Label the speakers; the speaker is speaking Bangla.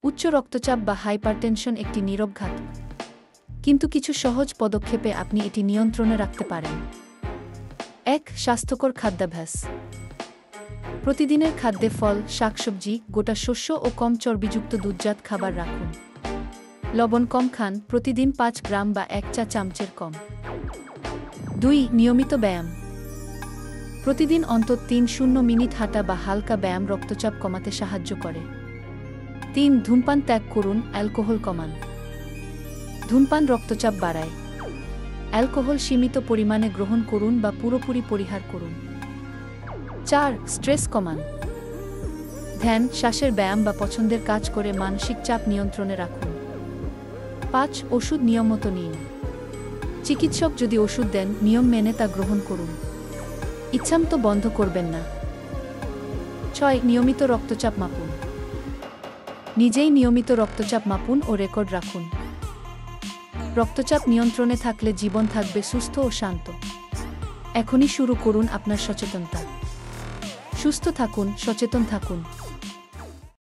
Speaker 1: উচ্চ রক্তচাপ বা হাইপারটেনশন একটি নীরব ঘাত, কিন্তু কিছু সহজ পদক্ষেপে আপনি এটি নিয়ন্ত্রণে রাখতে পারেন। ১. স্বাস্থ্যকর খাদ্যাভ্যাস। প্রতিদিনের খাদ্যে ফল, শাকসবজি, গোটা শস্য ও কম চর্বিযুক্ত দুধজাত খাবার রাখুন। লবণ কম খান, প্রতিদিন ৫ গ্রাম বা ১ চা চামচের কম। ২. নিয়মিত ব্যায়াম। প্রতিদিন অন্তত ৩০ মিনিট হাঁটা বা হালকা ব্যায়াম রক্তচাপ কমাতে সাহায্য করে। ৩. ধূমপান ত্যাগ করুন, অ্যালকোহল কমান। ধূমপান রক্তচাপ বাড়ায়। অ্যালকোহল সীমিত পরিমাণে গ্রহণ করুন বা পুরোপুরি পরিহার করুন। ৪. স্ট্রেস কমান। ধ্যান, শ্বাসের ব্যায়াম বা পছন্দের কাজ করে মানসিক চাপ নিয়ন্ত্রণে রাখুন। ৫. ওষুধ নিয়মিত নিন। চিকিৎসক যদি ওষুধ দেন, নিয়ম মেনে তা গ্রহণ করুন। ইচ্ছামতো বন্ধ করবেন না। ৬. নিয়মিত রক্তচাপ মাপুন। নিজেই নিয়মিত রক্তচাপ মাপুন ও রেকর্ড রাখুন। রক্তচাপ নিয়ন্ত্রণে থাকলে জীবন থাকবে সুস্থ ও শান্ত। এখনই শুরু করুন আপনার সচেতনতা। সুস্থ থাকুন, সচেতন থাকুন।